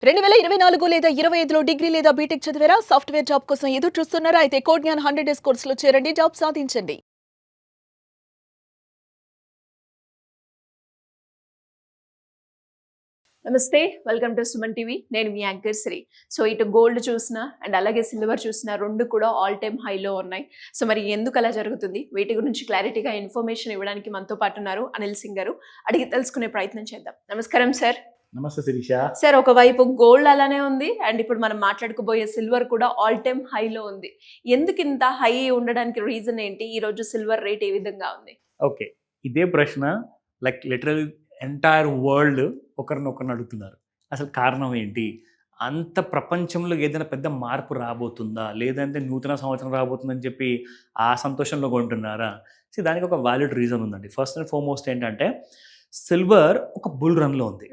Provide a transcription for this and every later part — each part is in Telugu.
2024 లేదా 25లో డిగ్రీ లేదా బీటెక్ చదివారా? సాఫ్ట్‌వేర్ జాబ్ కోసం ఎదురు చూస్తున్నారా? అయితే కోడ్ జ్ఞాన్ 100 డేస్ కోర్సులో చేరండి. జాబ్ సాధించండి. నమస్తే. Welcome to Suman TV. నేను మీ యాంకర్ శ్రీ. సో ఇటు గోల్డ్ చూసినా అండ్ అలాగే సిల్వర్ చూసినా 2 కూడా ఆల్ టైమ్ హైలో ఉన్నాయి. సో మరి ఎందుకు అలా జరుగుతుంది? వీటి గురించి క్లారిటీగా ఇన్ఫర్మేషన్ ఇవ్వడానికి మనతో పాటు ఉన్నారు అనిల్ సింగ్ గారు. అడిగి తెలుసుకునే ప్రయత్నం చేద్దాం. నమస్కారం సార్. నమస్తే శిరీష. సార్, ఒకవైపు గోల్డ్ అలానే ఉంది అండ్ ఇప్పుడు మనం మాట్లాడుకోబోయే సిల్వర్ కూడా ఆల్ టైమ్ హైలో ఉంది. ఎందుకు ఇంత హై ఉండడానికి రీజన్ ఏంటి? ఈ రోజు సిల్వర్ రేట్ ఏ విధంగా ఉంది? ఓకే, ఇదే ప్రశ్న లైక్ లిటరల్ ఎంటైర్ వరల్డ్ ఒకరినొకరిని అడుగుతున్నారు. అసలు కారణం ఏంటి? అంత ప్రపంచంలో ఏదైనా పెద్ద మార్పు రాబోతుందా, లేదంటే నూతన సంవత్సరం రాబోతుందని చెప్పి ఆ సంతోషంలో కొంటున్నారా? సో దానికి ఒక వ్యాలిడ్ రీజన్ ఉందండి. ఫస్ట్ అండ్ ఫార్మోస్ట్ ఏంటంటే సిల్వర్ ఒక బుల్ రన్లో ఉంది.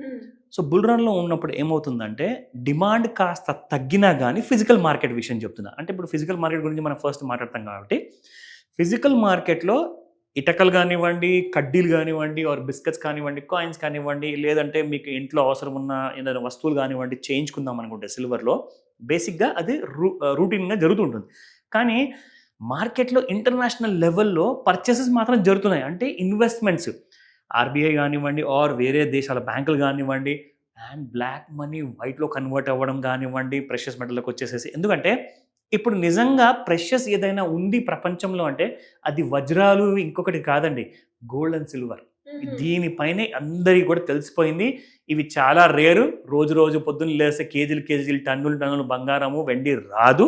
సో బుల్ రన్లో ఉన్నప్పుడు ఏమవుతుందంటే డిమాండ్ కాస్త తగ్గినా కానీ ఫిజికల్ మార్కెట్ విషయం చెప్తున్నా. అంటే ఇప్పుడు ఫిజికల్ మార్కెట్ గురించి మనం ఫస్ట్ మాట్లాడతాం కాబట్టి ఫిజికల్ మార్కెట్లో ఇటకలు కానివ్వండి, కడ్డీలు కానివ్వండి, ఆర్ బిస్కెట్స్ కానివ్వండి, కాయిన్స్ కానివ్వండి, లేదంటే మీకు ఇంట్లో అవసరం ఉన్న ఏదైనా వస్తువులు కానివ్వండి చేయించుకుందాం అనుకుంటే సిల్వర్లో బేసిక్గా అది రూటీన్గా జరుగుతుంటుంది. కానీ మార్కెట్లో ఇంటర్నేషనల్ లెవెల్లో పర్చేసెస్ మాత్రం జరుగుతున్నాయి. అంటే ఇన్వెస్ట్మెంట్స్ ఆర్బీఐ కానివ్వండి, ఆర్ వేరే దేశాల బ్యాంకులు కానివ్వండి, అండ్ బ్లాక్ మనీ వైట్లో కన్వర్ట్ అవ్వడం కానివ్వండి, ప్రెషియస్ మెటల్లోకి వచ్చేసేసి. ఎందుకంటే ఇప్పుడు నిజంగా ప్రెషియస్ ఏదైనా ఉంది ప్రపంచంలో అంటే అది వజ్రాలు, ఇంకొకటి కాదండి, గోల్డ్ అండ్ సిల్వర్. దీనిపైనే అందరికీ కూడా తెలిసిపోయింది. ఇవి చాలా రేరు. రోజు రోజు పొద్దున్న లేస్తే కేజీలు టన్నులు బంగారము వెండి రాదు.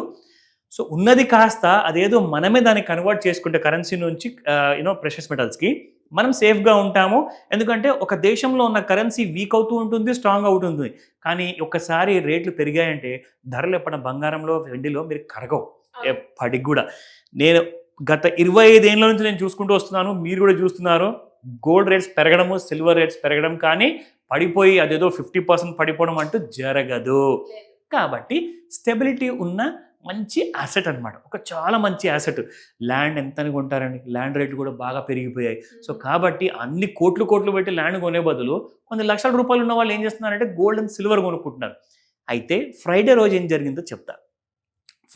సో ఉన్నది కాస్త అదేదో మనమే దాన్ని కన్వర్ట్ చేసుకుంటే కరెన్సీ నుంచి ప్రెషియస్ మెటల్స్కి మనం సేఫ్గా ఉంటాము. ఎందుకంటే ఒక దేశంలో ఉన్న కరెన్సీ వీక్ అవుతూ ఉంటుంది, స్ట్రాంగ్ అవుతుంది. కానీ ఒక్కసారి రేట్లు పెరిగాయంటే ధరలు ఎప్పుడైనా బంగారంలో వెండిలో మీరు కరగవు ఎప్పటికి కూడా. నేను గత 25 ఏళ్ళ నుంచి నేను చూసుకుంటూ వస్తున్నాను, మీరు కూడా చూస్తున్నారు. గోల్డ్ రేట్స్ పెరగడము, సిల్వర్ రేట్స్ పెరగడం, కానీ పడిపోయి అదేదో 50% పడిపోవడం అంటూ జరగదు. కాబట్టి స్టెబిలిటీ ఉన్న మంచి యాసెట్ అనమాట, ఒక చాలా మంచి యాసెట్. ల్యాండ్ ఎంత కొంటారండి? ల్యాండ్ రేట్లు కూడా బాగా పెరిగిపోయాయి. సో కాబట్టి అన్ని కోట్లు పెట్టి ల్యాండ్ కొనే బదులు కొన్ని లక్షల రూపాయలు ఉన్న వాళ్ళు ఏం చేస్తున్నారంటే గోల్డ్ అండ్ సిల్వర్ కొనుక్కుంటున్నారు. అయితే ఫ్రైడే రోజు ఏం జరిగిందో చెప్తా.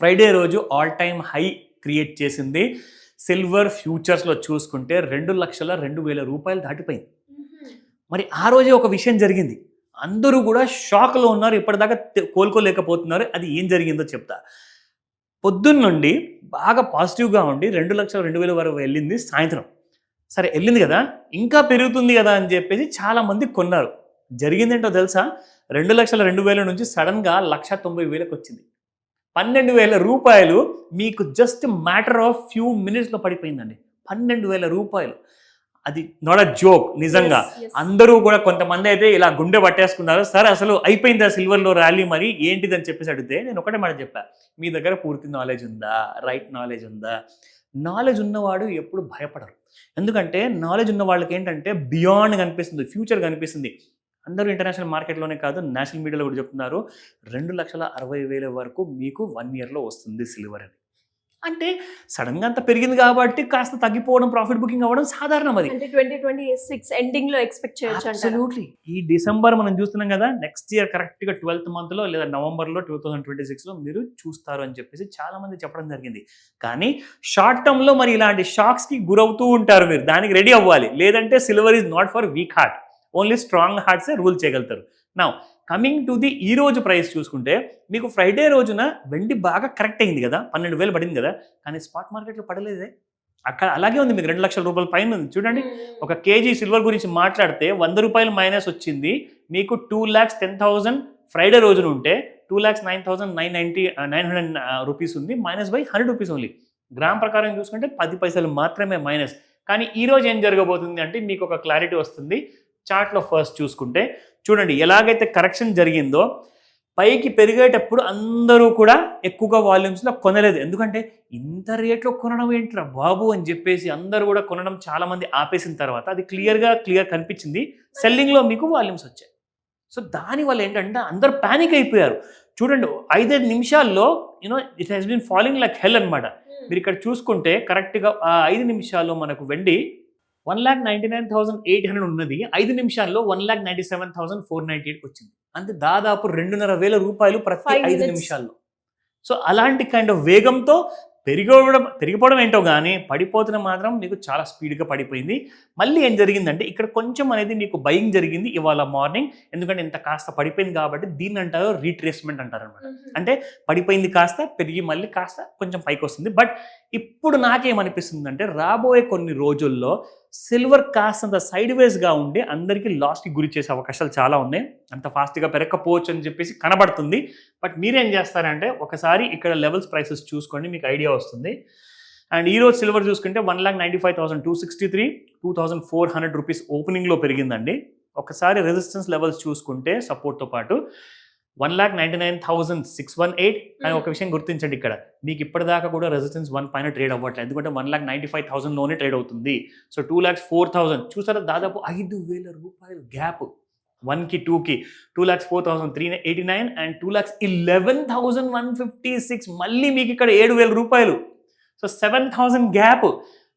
ఫ్రైడే రోజు ఆల్ టైమ్ హై క్రియేట్ చేసింది సిల్వర్ ఫ్యూచర్స్లో చూసుకుంటే 2,02,000 రూపాయలు దాటిపోయింది. మరి ఆ రోజే ఒక విషయం జరిగింది. అందరూ కూడా షాక్లో ఉన్నారు, ఇప్పటిదాకా కోలుకోలేకపోతున్నారు. అది ఏం జరిగిందో చెప్తా. పొద్దున్న నుండి బాగా పాజిటివ్గా ఉండి 2,02,000 వరకు వెళ్ళింది. సాయంత్రం సరే వెళ్ళింది కదా, ఇంకా పెరుగుతుంది కదా అని చెప్పేసి చాలామంది కొన్నారు. జరిగిందేంటో తెలుసా? 2,02,000 నుంచి సడన్గా 1,90,000 వచ్చింది. 12,000 రూపాయలు మీకు జస్ట్ మ్యాటర్ ఆఫ్ ఫ్యూ మినిట్స్లో పడిపోయిందండి. 12,000 రూపాయలు. అది నాట్ అ జోక్ నిజంగా. అందరూ కూడా కొంతమంది అయితే ఇలా గుండె పట్టేసుకున్నారు. సార్ అసలు అయిపోయిందా సిల్వర్లో ర్యాలీ, మరి ఏంటిది అని చెప్పేసి అడిగితే నేను ఒకటే మాట చెప్పా, మీ దగ్గర పూర్తి నాలెడ్జ్ ఉందా, రైట్ నాలెడ్జ్ ఉందా? నాలెడ్జ్ ఉన్నవాడు ఎప్పుడు భయపడరు. ఎందుకంటే నాలెడ్జ్ ఉన్న వాళ్ళకి ఏంటంటే బియాండ్ కనిపిస్తుంది, ఫ్యూచర్ కనిపిస్తుంది. అందరూ ఇంటర్నేషనల్ మార్కెట్లోనే కాదు, నేషనల్ మీడియాలో కూడా చెప్తున్నారు 2,60,000 వరకు మీకు 1 ఇయర్లో వస్తుంది సిల్వర్ అని. అంటే సడన్గా అంత పెరిగింది కాబట్టి కాస్త తగ్గిపోవడం, ప్రాఫిట్ బుకింగ్ అవ్వడం సాధారణం. అది అంటే 2026 ఎండింగ్ లో ఎక్స్పెక్ట్ చేయొచ్చు. అబ్సల్యూట్లీ. ఈ డిసెంబర్ మనం చూస్తున్నాం కదా, నెక్స్ట్ ఇయర్ కరెక్ట్గా 12th మంత్లో లేదా నవంబర్లో 2026లో మీరు చూస్తారు అని చెప్పేసి చాలా మంది చెప్పడం జరిగింది. కానీ షార్ట్ టర్మ్లో మరి ఇలాంటి షాక్స్కి గురవుతూ ఉంటారు. మీరు దానికి రెడీ అవ్వాలి. లేదంటే silver is not for weak heart, only strong హార్ట్సే రూల్ చేయగలుగుతారు. నౌ కమింగ్ టు ది ఈ రోజు ప్రైస్ చూసుకుంటే మీకు ఫ్రైడే రోజున వెండి బాగా కరెక్ట్ అయింది కదా, 12,000 పడింది కదా, కానీ స్పాట్ మార్కెట్లో పడలేదే. అక్కడ అలాగే ఉంది, మీకు 2,00,000 రూపాయల పైన ఉంది. చూడండి, ఒక కేజీ సిల్వర్ గురించి మాట్లాడితే 100 రూపాయలు మైనస్ వచ్చింది. మీకు 2,10,000 ఫ్రైడే రోజున ఉంటే 2,09,900 రూపీస్ ఉంది. Minus by 100 rupees only. Gram ప్రకారం చూసుకుంటే 10 పైసలు మాత్రమే మైనస్. కానీ ఈరోజు ఏం జరగబోతుంది అంటే మీకు ఒక క్లారిటీ వస్తుంది. చార్ట్లో ఫస్ట్ చూసుకుంటే చూడండి, ఎలాగైతే కరెక్షన్ జరిగిందో పైకి పెరిగేటప్పుడు అందరూ కూడా ఎక్కువగా వాల్యూమ్స్లో కొనలేదు. ఎందుకంటే ఇంత రేట్లో కొనడం ఏంట్రా బాబు అని చెప్పేసి అందరూ కూడా కొనడం చాలామంది ఆపేసిన తర్వాత అది క్లియర్ కనిపించింది. సెల్లింగ్లో మీకు వాల్యూమ్స్ వచ్చాయి. సో దానివల్ల ఏంటంటే అందరూ ప్యానిక్ అయిపోయారు. చూడండి, 5 నిమిషాల్లో it he's been falling like hell అనమాట. మీరు ఇక్కడ చూసుకుంటే కరెక్ట్గా 5 నిమిషాల్లో మనకు వెండి 1,99,800 ఉన్నది, 5 నిమిషాల్లో 1,97,498 వచ్చింది. అంటే దాదాపు 2,500 రూపాయలు ప్రతి 5 5 minutes. నిమిషాల్లో. సో అలాంటి కైండ్ ఆఫ్ వేగంతో పెరిగిపోవడం ఏంటో కానీ పడిపోతున్న మాత్రం మీకు చాలా స్పీడ్గా పడిపోయింది. మళ్ళీ ఏం జరిగిందంటే ఇక్కడ కొంచెం అనేది మీకు బయింగ్ జరిగింది ఇవాళ మార్నింగ్, ఎందుకంటే ఇంత కాస్త పడిపోయింది కాబట్టి దీన్ని అంటారు రీట్రేస్మెంట్ అంటారు అనమాట. అంటే పడిపోయింది కాస్త పెరిగి మళ్ళీ కాస్త కొంచెం పైకి వస్తుంది. బట్ ఇప్పుడు నాకేమనిపిస్తుంది అంటే రాబోయే కొన్ని రోజుల్లో సిల్వర్ కాస్తంత సైడ్ వేస్గా ఉండి అందరికీ లాస్కి గురి చేసే అవకాశాలు చాలా ఉన్నాయి. అంత ఫాస్ట్గా పెరగకపోవచ్చు అని చెప్పేసి కనబడుతుంది. బట్ మీరేం చేస్తారంటే ఒకసారి ఇక్కడ లెవెల్స్ ప్రైసెస్ చూసుకోండి, మీకు ఐడియా వస్తుంది. అండ్ ఈరోజు సిల్వర్ చూసుకుంటే 1,95,263, 2,400 రూపీస్ ఓపెనింగ్లో పెరిగిందండి. ఒకసారి రెసిస్టెన్స్ లెవెల్స్ చూసుకుంటే సపోర్ట్తో పాటు 1,99,618. అని ఒక విషయం గుర్తించండి, ఇక్కడ మీకు ఇప్పటిదాకా కూడా రెసిస్టెన్స్ 1 పైన ట్రేడ్ అవ్వట్లేదు, ఎందుకంటే 1,95,000లోనే ట్రేడ్ అవుతుంది. సో 2,04,000 చూసారా, దాదాపు 5,000 రూపాయలు గ్యాప్ 1కి 2కి 2,04,389 అండ్ 2,11,156. మళ్ళీ మీకు ఇక్కడ 7,000 రూపాయలు. So 7,000 gap.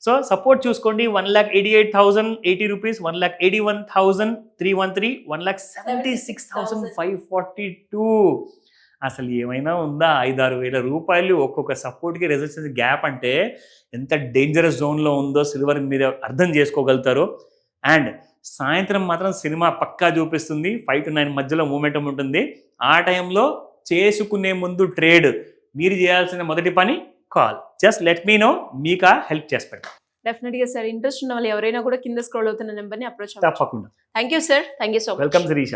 సో సపోర్ట్ చూసుకోండి 1,88,080 రూపీస్, 1,81,313, 1,76,542. అసలు ఏమైనా ఉందా? 5-6 వేల రూపాయలు ఒక్కొక్క సపోర్ట్కి రెసిస్టెన్స్ గ్యాప్ అంటే ఎంత డేంజరస్ జోన్లో ఉందో సిల్వర్ మీరు అర్థం చేసుకోగలుగుతారు. అండ్ సాయంత్రం మాత్రం సినిమా పక్కా చూపిస్తుంది, 5 to 9 మధ్యలో మూమెంటం ఉంటుంది. ఆ టైంలో చేసుకునే ముందు ట్రేడ్ మీరు చేయాల్సిన మొదటి పని call. Just let me know, మీకు హెల్ప్ చేసి పెడతాం. డెఫినెట్గా సార్, ఇంట్రెస్ట్ ఉన్న వాళ్ళు ఎవరైనా కూడా కింద స్క్రోల్ అవుతున్న నెంబర్ని అప్రోచ్ అవ్వచ్చు. తప్పకుండా. Thank you sir, thank you so much. Welcome Sirisha.